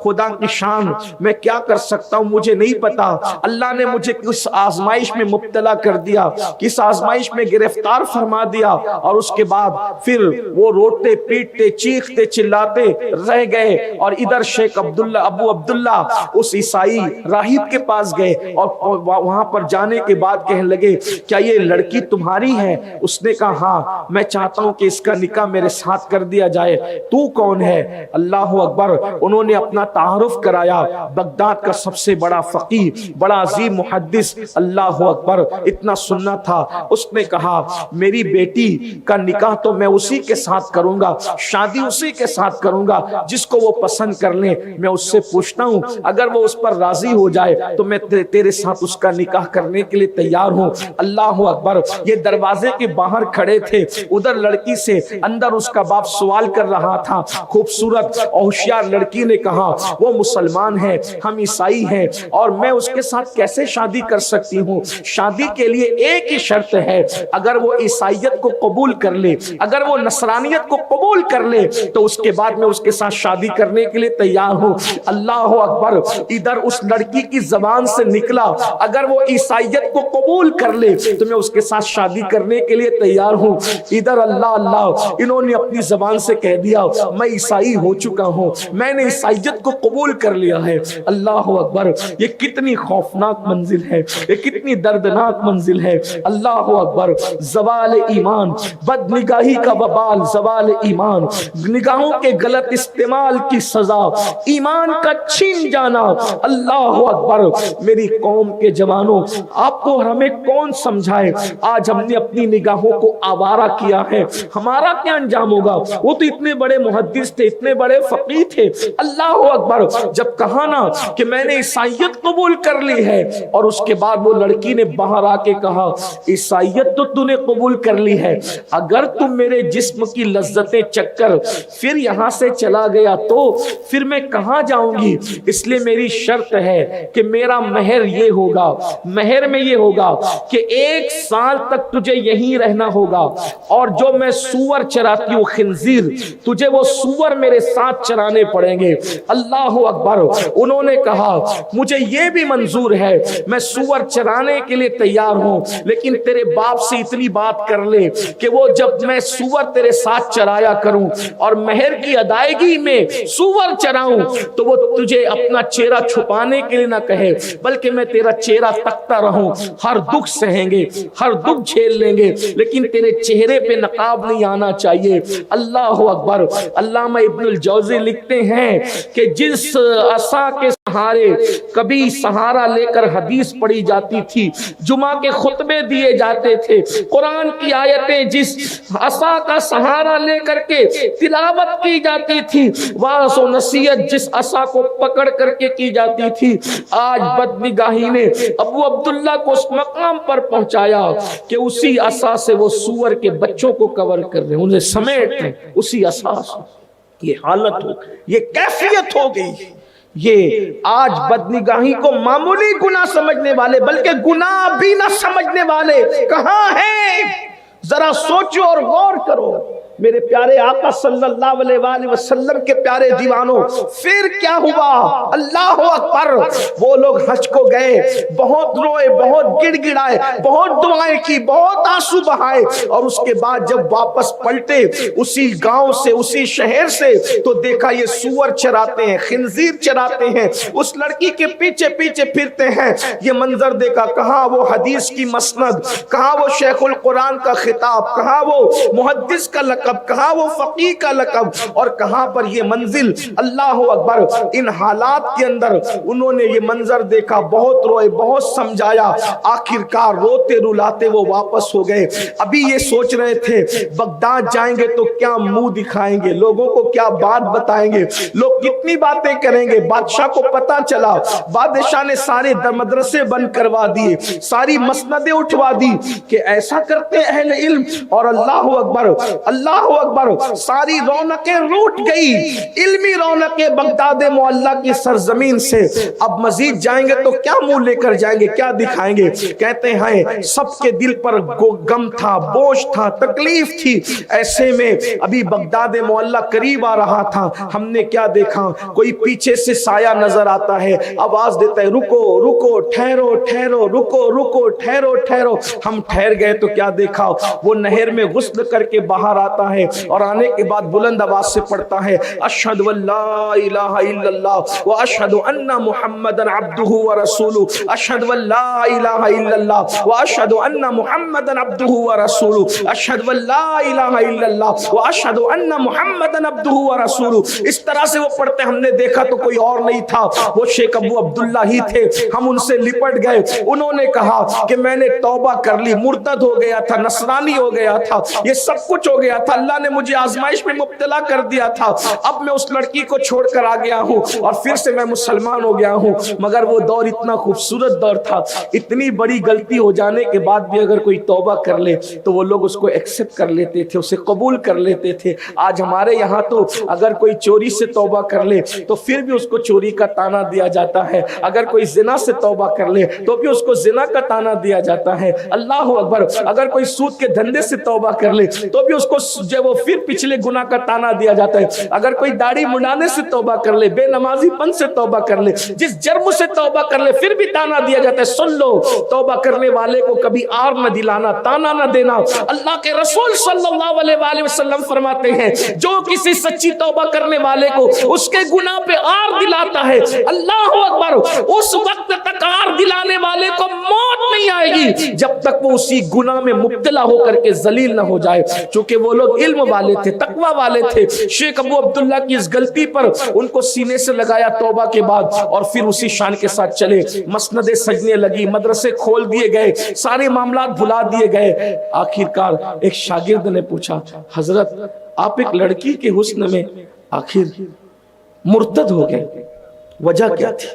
خدا کی شان، میں کیا کر سکتا ہوں مجھے نہیں پتا۔ اللہ نے مجھے کس آزمائش میں مبتلا کر دیا، کس آزمائش میں گرفتار فرما دیا، اور اس کے بعد پھر وہ روتے پیٹتے چیختے چلاتے رہ گئے۔ اور ادھر شیخ عبداللہ ابو عبداللہ اس عیسائی راہب کے پاس گئے، اور وہاں پر جانے کے بعد کہنے لگے کیا یہ لڑکی تمہاری ہے؟ اس نے کہا ہاں، میں چاہتا ہوں کہ اس کا نکاح میرے ساتھ کر دیا جائے، تو کون ہے؟ اللہ اکبر، انہوں نے اپنا تعارف کرایا، بغداد کا سب سے بڑا فقیہ، بڑا عظیم محدث، اللہ اکبر، اتنا سننا تھا۔ اس نے کہا میری بیٹی کا نکاح تو میں اسی کے ساتھ کروں گا، شادی اسی کے ساتھ کروں گا جس کو وہ پسند کر لیں، میں اس سے پوچھتا ہوں، اگر وہ اس پر راضی ہو جائے تو میں تیرے ساتھ اس کا نکاح کرنے کے لیے تیار ہوں۔ اللہ اکبر، یہ دروازے کے باہر کھڑے تھے، ادھر لڑکی سے اندر اس کا باپ سوال کر رہا تھا۔ خوبصورت اور ہوشیار لڑکی نے کہا وہ مسلمان ہے، ہم عیسائی ہیں، اور میں اس کے ساتھ کیسے شادی کر سکتی ہوں؟ شادی کے لیے ایک ہی شرط ہے، اگر وہ عیسائیت کو قبول کر لے، اگر وہ نصرانیت کو قبول کر لے تو اس کے بعد میں اس کے ساتھ شادی کرنے کے لیے تیار ہوں۔ اللہ اکبر، ادھر اس لڑکی کی زبان سے نکلا اگر وہ عیسائیت کو قبول کر لے تو میں اس کے ساتھ شادی کرنے کے لیے تیار ہوں۔ ادھر اللہ اللہ، انہوں نے اپنی زبان سے کہہ دیا میں عیسائی ہو چکا ہوں، میں نے عیسائیت کو قبول کر لیا ہے۔ اللہ اکبر، یہ کتنی خوفناک منزل ہے، یہ کتنی دردناک منزل ہے۔ اللہ اکبر، زوال ایمان، بد نگاہی کا وبال، زوال ایمان، نگاہوں کے غلط استعمال کی سزا، ایمان کا چھین جانا۔ اللہ اکبر، میری قوم کے جوانوں، آپ کو ہمیں کون سمجھائے؟ آج ہم نے اپنی نگاہوں کو آوارہ کیا ہے، ہمارا کیا انجام ہوگا؟ وہ تو اتنے بڑے محدث تھے، اتنے بڑے فقیہ تھے، اللہ اکبر. جب کہا نا کہ میں نے عیسائیت قبول کر لی ہے, اور اس کے بعد وہ لڑکی نے باہر آ کے کہا عیسائیت تو تو نے قبول کر لی ہے, اگر تم میرے جسم کی لذتیں چکھ کر پھر یہاں سے چلا گیا تو پھر میں کہاں جاؤں گی, اس لیے میری شرط ہے کہ میرا مہر یہ ہوگا, مہر میں یہ ہوگا کہ 1 سال تک تجھے یہیں رہنا ہوگا, اور جو میں سور چراتی ہوں خنزیر, تجھے وہ سور میرے ساتھ چرانے پڑیں گے. اللہ اکبر. انہوں نے کہا مجھے یہ بھی منظور ہے, میں سور چرانے کے لیے تیار ہوں, لیکن تیرے باپ سے اتنی بات کر لے کہ وہ جب میں سور تیرے ساتھ چرایا کروں اور مہر کی ادائیگی میں سور چراؤں تو وہ تجھے اپنا چہرہ چھپانے کے لیے نہ کہے, بلکہ میں تیرا چہرہ تکتا رہوں. ہر دکھ سہیں گے, ہر دکھ جھیل لیں گے, لیکن تیرے چہرے پہ نقاب نہیں آنا چاہیے. اللہ اکبر. علامہ ابن الجوزی لکھتے ہیں کہ جس عصا کے سہارے کبھی سہارا لے کر حدیث پڑھی جاتی تھی, جمعہ کے خطبے دیے جاتے تھے, قرآن کی آیتیں جس عصا کا سہارا لے کر کے تلاوت کی جاتی تھی, واعظ و نصیحت جس عصا کو پکڑ کر کے کی جاتی تھی, آج بدنگاہی نے ابو عبداللہ کو اس مقام پر پہنچایا کہ اسی عصا سے وہ سور کے بچوں کو کور کر رہے ہیں, انہیں سمیٹ رہے ہیں اسی عصا سے. یہ حالت ہو, یہ کیفیت ہو گئی. یہ آج بدنگاہی کو معمولی گناہ سمجھنے والے, بلکہ گناہ بھی نہ سمجھنے والے کہاں ہیں؟ ذرا سوچو اور غور کرو. میرے پیارے آقا صلی اللہ علیہ وآلہ وسلم کے پیارے دیوانوں, پھر کیا ہوا؟ اللہ اکبر. وہ لوگ حج کو گئے, بہت روئے, بہت گڑ گڑائے, بہت دعائیں کی, بہت آنسو بہائے, اور اس کے بعد جب واپس پلٹے اسی گاؤں سے, اسی شہر سے, تو دیکھا یہ سور چراتے ہیں, خنزیر چراتے ہیں, اس لڑکی کے پیچھے پیچھے پھرتے ہیں. یہ منظر دیکھا, کہاں وہ حدیث کی مسند, کہاں وہ شیخ القرآن کا خطاب, کہاں وہ محدث کا لقب, کہاں وہ فقیہ کا لقب, اور کہاں پر یہ منزل. اللہ اکبر. ان حالات کے اندر انہوں نے یہ منظر دیکھا, بہت روئے, بہت سمجھایا, آخرکار روتے رلاتے وہ واپس ہو گئے. ابھی یہ سوچ رہے تھے بغداد جائیں گے تو کیا منہ دکھائیں گے, لوگوں کو کیا بات بتائیں گے, لوگ کتنی باتیں کریں گے. بادشاہ کو پتا چلا, بادشاہ نے سارے مدرسے بند کروا دیے, ساری مسندیں اٹھوا دی کہ ایسا کرتے اہل علم. اور اللہ اکبر, اللہ اکبر, ساری رونقیں روٹ گئی, علمی رونقیں بغداد معلیٰ کی سرزمین سے. اب مزید جائیں گے تو کیا منہ لے کر جائیں گے, کیا دکھائیں گے؟ کہتے ہیں سب کے دل پر غم تھا, بوجھ تھا, تکلیف تھی. ایسے میں ابھی بغداد معلیٰ قریب آ رہا تھا, ہم نے کیا دیکھا, کوئی پیچھے سے سایہ نظر آتا ہے, آواز دیتا ہے رکو رکو, ٹھہرو ٹھہرو, رکو رکو, ٹھہرو ٹھہرو. ہم ٹھہر گئے تو کیا دیکھا, وہ نہر میں غسل کر کے باہر آتا ہے, اور آنے کے بعد بلند آواز سے پڑھتا ہے اشہد ان لا الہ الا اللہ واشہد ان محمدا عبدہ ورسولہ, اشہد ان لا الہ الا اللہ واشہد ان محمدا عبدہ ورسولہ, اشہد ان لا الہ الا اللہ واشہد ان محمدا عبدہ ورسولہ. اس طرح سے وہ پڑھتے. ہم نے دیکھا تو کوئی اور نہیں تھا, وہ شیخ ابو عبداللہ ہی تھے. ہم ان سے لپٹ گئے. انہوں نے کہا کہ میں نے توبہ کر لی, مرتد ہو گیا تھا, نصرانی ہو گیا تھا, یہ سب کچھ ہو گیا تھا, اللہ نے مجھے آزمائش میں مبتلا کر دیا تھا, اب میں اس لڑکی کو چھوڑ کر آ گیا ہوں اور پھر سے میں مسلمان ہو گیا ہوں. مگر وہ دور اتنا خوبصورت دور تھا, اتنی بڑی غلطی ہو جانے کے بعد بھی اگر کوئی توبہ کر لے تو وہ لوگ اس کو ایکسپٹ کر لیتے تھے, اسے قبول کر لیتے تھے. آج ہمارے یہاں تو اگر کوئی چوری سے توبہ کر لے تو پھر بھی اس کو چوری کا تانا دیا جاتا ہے, اگر کوئی زنا سے توبہ کر لے تو بھی اس کو زنا کا تانا دیا جاتا ہے. اللہ اکبر. اگر کوئی سود کے دھندے سے توبہ کر لے تو بھی اس کو جو وہ پھر پچھلے گناہ کا تانا دیا جاتا ہے. اگر کوئی داڑھی منڈانے سے توبہ کر لے, بے نمازی پن سے توبہ کر لے, جس جرم سے توبہ کر لے, پھر بھی تانا دیا جاتا ہے. سن لو, توبہ کرنے والے کو کبھی آر نہ دلانا, تانا نہ دینا. اللہ کے رسول صلی اللہ علیہ وآلہ وسلم فرماتے ہیں جو کسی سچی توبہ کرنے والے کو اس کے گناہ پہ آر دلاتا ہے, اللہ اکبر, اس وقت تک آر دلانے والے کو موت نہیں آئے گی جب تک وہ اسی گناہ میں مبتلا ہو کر کے ذلیل نہ ہو جائے. چونکہ وہ لوگ علم والے تھے, تقوی والے تھے. شیخ ابو عبداللہ کی اس غلطی پر ان کو سینے سے لگایا توبہ کے بعد, اور پھر اسی شان کے ساتھ چلے. مسندیں سجنے لگی, مدرسے کھول دیے گئے, سارے معاملات بھلا دیے گئے. آخرکار ایک شاگرد نے پوچھا, حضرت آپ ایک لڑکی کے حسن میں آخر مرتد ہو گئے. وجہ کیا تھی؟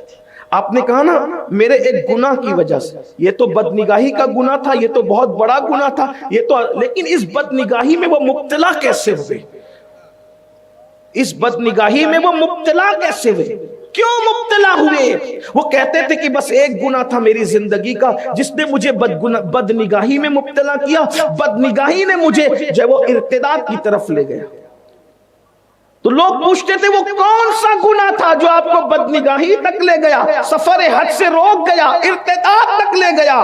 آپ نے کہا نا میرے ایک گناہ کی وجہ سے. یہ تو بدنگاہی کا گناہ تھا, یہ تو بہت بڑا گناہ تھا, یہ تو, لیکن اس بدنگاہی میں وہ مبتلا کیسے ہوئے؟ اس بدنگاہی میں وہ مبتلا کیسے ہوئے؟ کیوں مبتلا ہوئے؟ وہ کہتے تھے کہ بس ایک گناہ تھا میری زندگی کا جس نے مجھے بدنگاہی میں مبتلا کیا. بدنگاہی نے مجھے جو وہ ارتداد کی طرف لے گیا. تو لوگ پوچھتے تھے وہ کون سا گناہ تھا جو آپ کو بدنگاہی تک لے گیا, سفر حج سے روک گیا, ارتداد تک لے گیا,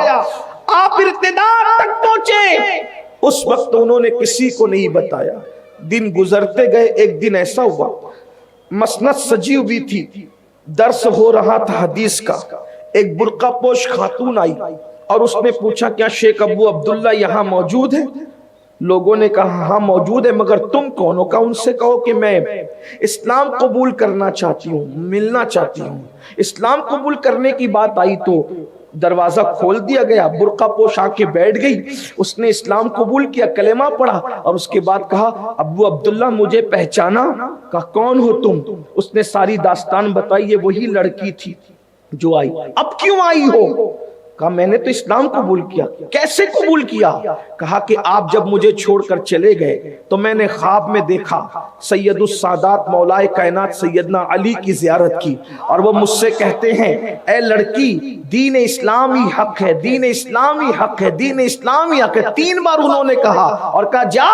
آپ ارتداد تک پہنچے. اس وقت انہوں نے کسی کو نہیں بتایا. دن گزرتے گئے, ایک دن ایسا ہوا مسند سجی ہوئی تھی, درس ہو رہا تھا حدیث کا. ایک برقع پوش خاتون آئی اور اس نے پوچھا کیا شیخ ابو عبداللہ یہاں موجود ہے؟ لوگوں نے کہا ہاں موجود ہے, مگر تم کون ہو؟ کہا ان سے کہو کہ میں اسلام قبول کرنا چاہتی ہوں, ملنا چاہتی ہوں. اسلام قبول کرنے کی بات آئی تو دروازہ کھول دیا گیا. برقع پوش آ کے بیٹھ گئی. اس نے اسلام قبول کیا, کلمہ پڑھا اور اس کے بعد کہا ابو عبداللہ مجھے پہچانا؟ کہا کون ہو تم؟ اس نے ساری داستان بتائی. یہ وہی لڑکی تھی جو آئی. اب کیوں آئی ہو؟ کہا میں نے تو اسلام قبول کیا. کیسے قبول کیا؟ کہا کہ آپ جب مجھے چھوڑ کر چلے گئے تو میں نے خواب میں دیکھا سید السادات مولائے کائنات سیدنا علی کی زیارت کی, اور وہ مجھ سے کہتے ہیں اے لڑکی دین اسلامی حق ہے, دین اسلامی حق ہے, دین اسلامی حق ہے. 3 بار انہوں نے کہا اور کہا جا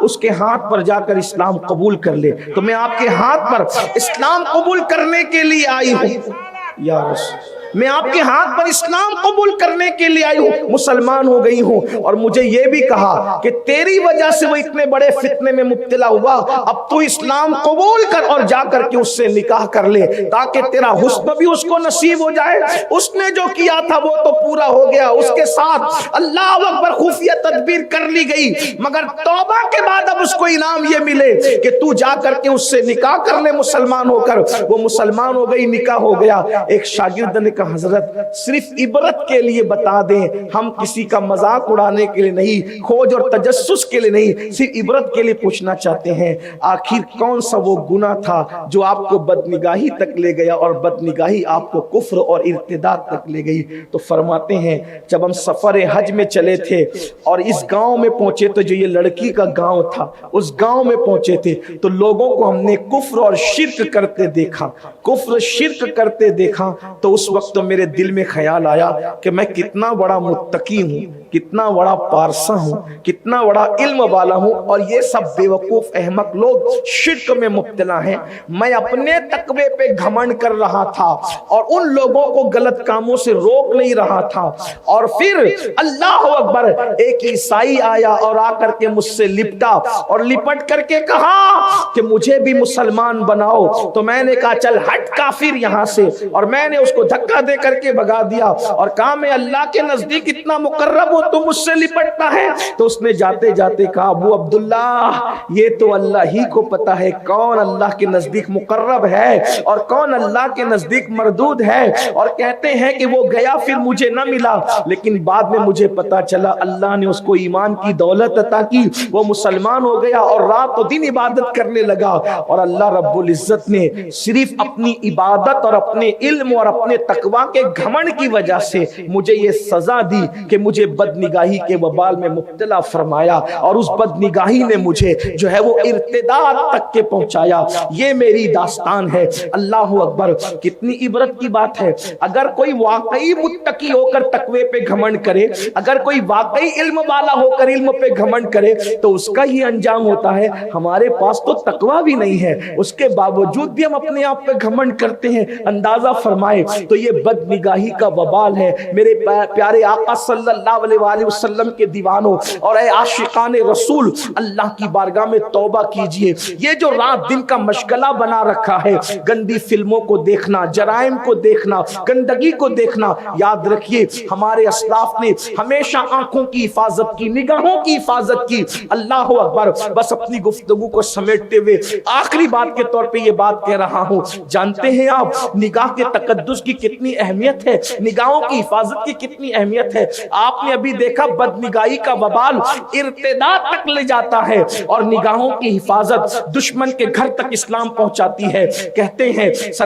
اس کے ہاتھ پر جا کر اسلام قبول کر لے. تو میں آپ کے ہاتھ پر اسلام قبول کرنے کے لیے آئی ہوں یا رسول, میں آپ کے ہاتھ پر اسلام قبول کرنے کے لیے آئی ہوں, مسلمان ہو گئی ہوں. اور مجھے یہ بھی کہا کہ تیری وجہ سے وہ اتنے بڑے فتنے میں مبتلا ہوا, اب تو اسلام قبول کر اور جا کر کے اس سے نکاح کر لے تاکہ تیرا حسن بھی اس کو نصیب ہو جائے. اس نے جو کیا تھا وہ تو پورا ہو گیا. اس کے ساتھ اللہ اکبر خفیہ تدبیر کر لی گئی, مگر توبہ کے بعد اب اس کو انعام یہ ملے کہ تو جا کر کے اس سے نکاح کر لے مسلمان ہو کر. وہ مسلمان ہو گئی, نکاح ہو گیا. ایک شاگرد نے حضرت صرف عبرت کے لیے بتا دیں, ہم کسی کا مذاق اڑانے کے لیے نہیں, کھوج اور تجسس کے لیے نہیں, صرف عبرت کے لیے پوچھنا چاہتے ہیں آخر کون سا وہ گناہ تھا جو آپ کو بدنگاہی تک لے گیا اور بدنگاہی آپ کو کفر اور ارتداد تک لے گئی؟ تو فرماتے ہیں جب ہم سفر حج میں چلے تھے اور اس گاؤں میں پہنچے تو جو یہ لڑکی کا گاؤں تھا اس گاؤں میں پہنچے تھے تو لوگوں کو ہم نے کفر اور شرک کرتے دیکھا, کفر شرک کرتے دیکھا. تو اس وقت تو میرے دل میں خیال آیا کہ میں کتنا بڑا متقی ہوں, کتنا بڑا پارسا ہوں, کتنا بڑا علم والا ہوں, اور یہ سب بے وقوف احمق لوگ شرک میں مبتلا ہیں. میں اپنے تقوی پہ گھمنڈ کر رہا تھا اور ان لوگوں کو غلط کاموں سے روک نہیں رہا تھا. اور پھر اللہ اکبر ایک عیسائی آیا اور آ کر کے مجھ سے لپٹا اور لپٹ کر کے کہا کہ مجھے بھی مسلمان بناؤ. تو میں نے کہا چل ہٹ کافر یہاں سے, اور میں نے اس کو دھکا دے کر کے بھگا دیا اور کہا میں اللہ کے نزدیک اتنا مقرب ہوں تو مجھ سے لپٹتا ہے. تو اس نے جاتے جاتے کہا ابو عبداللہ یہ تو اللہ ہی کو پتا ہے کون اللہ کے نزدیک مقرب ہے اور کون اللہ کے نزدیک مردود ہے. اور کہتے ہیں کہ وہ گیا پھر مجھے نہ ملا, لیکن بعد میں مجھے پتا چلا اللہ نے اس کو ایمان کی دولت عطا کی, وہ مسلمان ہو گیا اور رات و دن عبادت کرنے لگا. اور اللہ رب العزت نے صرف اپنی عبادت اور اپنے علم اور اپنے تقوی کے گھمنڈ کی وجہ سے مجھے یہ سزا دی کہ مجھے بدنگاہی کے وبال میں مبتلا فرمایا, اور اس بدنگاہی نے مجھے جو ہے وہ ارتداد تک کے پہنچایا. یہ میری داستان ہے. اللہ اکبر, کتنی عبرت کی بات ہے. اگر کوئی واقعی متقی ہو کر تقوی پہ گھمنڈ کرے, اگر کوئی واقعی علم والا ہو کر علم پہ گھمنڈ کرے تو اس کا یہ انجام ہوتا ہے. ہمارے پاس تو تقوی بھی نہیں ہے, اس کے باوجود بھی ہم اپنے آپ پہ گھمنڈ کرتے ہیں. اندازہ فرمائے تو یہ بدنگاہی کا وبال ہے. میرے پیارے آقا صلی اللہ علیہ وآلہ وسلم کے دیوانوں اور اے عاشقان رسول, اللہ کی بارگاہ میں توبہ کیجئے. یہ جو رات دن کا مشغلہ بنا رکھا ہے, گندی فلموں کو دیکھنا, جرائم کو دیکھنا, گندگی کو دیکھنا, یاد رکھیے ہمارے اسلاف نے ہمیشہ آنکھوں کی حفاظت کی, نگاہوں کی حفاظت کی. اللہ اکبر. بس اپنی گفتگو کو سمیٹتے ہوئے آخری بات کے طور پہ یہ بات کہہ رہا ہوں, جانتے ہیں آپ نگاہ کے تقدس کی کتنی کتنی اہمیت ہے، نگاہوں کی حفاظت کی کتنی اہمیت ہے۔ آپ نے ابھی دیکھا بدنگاہی کا وبال ارتداد تک لے جاتا ہے، اور نگاہوں کی حفاظت دشمن کے گھر تک اسلام پہنچاتی ہے۔ کہتے ہیں